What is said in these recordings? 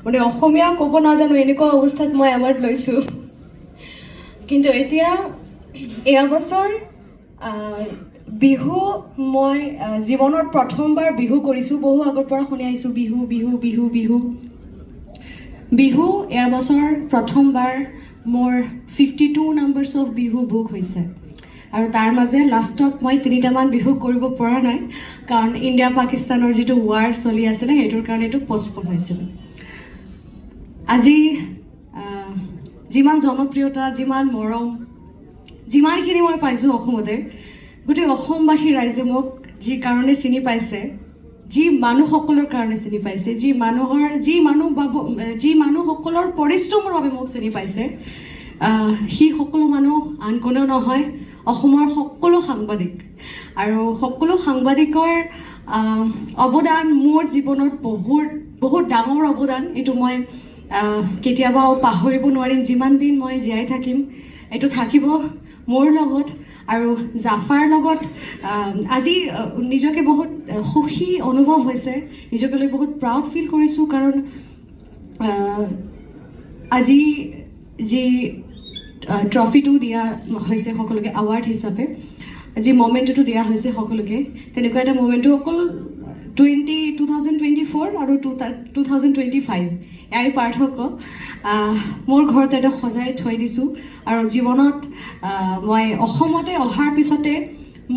মানে অসমীয়া ক'ব নাজানো এনেকুৱা অৱস্থাত মই এৱাৰ্ড লৈছোঁ কিন্তু এতিয়া এয়া বছৰ বিহু মই জীৱনত প্ৰথমবাৰ বিহু কৰিছোঁ বহু আগৰ পৰা শুনি আহিছোঁ বিহু বিহু বিহু বিহু বিহু এয়া বছৰ প্ৰথমবাৰ মোৰ 52 নাম্বাৰছ অফ বিহু বুক হৈছে আৰু তাৰ মাজে লাষ্টত মই 3টামান বিহু কৰিব পৰা নাই কাৰণ ইণ্ডিয়া পাকিস্তানৰ যিটো ৱাৰ চলি আছিলে সেইটোৰ কাৰণে এইটো পষ্টপন হৈছিল আজি যিমান জনপ্ৰিয়তা যিমান মৰম যিমানখিনি মই পাইছোঁ অসমতে গোটেই অসমবাসী ৰাইজে মোক যি কাৰণে চিনি পাইছে যি মানুহসকলৰ কাৰণে চিনি পাইছে যি মানুহসকলৰ পৰিশ্ৰমৰ বাবে মোক চিনি পাইছে সি সকলো মানুহ আন কোনেও নহয় অসমৰ সকলো সাংবাদিক আৰু সকলো সাংবাদিকৰ অৱদান মোৰ জীৱনত বহুত ডাঙৰ অৱদান এইটো মই কেতিয়াবা পাহৰিব নোৱাৰিম যিমান দিন মই জীয়াই থাকিম এইটো থাকিব মোৰ লগত আৰু জাফাৰ লগত আজি নিজকে বহুত সুখী অনুভৱ হৈছে নিজকে লৈ বহুত প্ৰাউড ফিল কৰিছোঁ কাৰণ আজি যি ট্ৰফিটো দিয়া হৈছে সকলোকে এৱাৰ্ড হিচাপে যি মমেণ্টটো দিয়া হৈছে সকলোকে তেনেকুৱা এটা মমেণ্টটো অকল 2024 আৰু 2025 ইয়াৰ পাৰ্থক্য মোৰ ঘৰত এটা সজাই থৈ দিছোঁ আৰু জীৱনত মই অসমতে অহাৰ পিছতে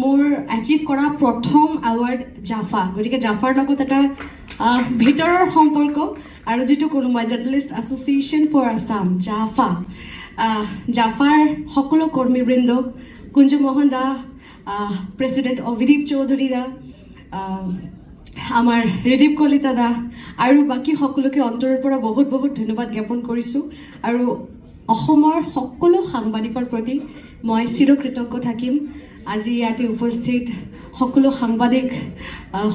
মোৰ এচিভ কৰা প্ৰথম এৱাৰ্ড জাফা গতিকে জাফাৰ লগত এটা ভিতৰৰ সম্পৰ্ক আৰু যিটো কোনো মই জাৰ্নেলিষ্ট এছ'চিয়েশ্যন ফৰ আছাম জাফাৰ সকলো কৰ্মীবৃন্দ কুঞ্জু মোহন দা প্ৰেছিডেণ্ট অভিদীপ চৌধুৰী দা আমাৰ ৰিদীপ কলিতা দা আৰু বাকী সকলোকে অন্তৰৰ পৰা বহুত ধন্যবাদ জ্ঞাপন কৰিছোঁ আৰু অসমৰ সকলো সাংবাদিকৰ প্ৰতি মই চিৰকৃতজ্ঞ থাকিম আজি ইয়াতে উপস্থিত সকলো সাংবাদিক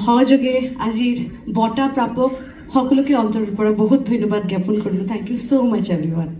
সহযোগে আজিৰ বঁটা প্ৰাপক সকলোকে অন্তৰৰ পৰা বহুত ধন্যবাদ জ্ঞাপন কৰিলোঁ thank you so' much everyone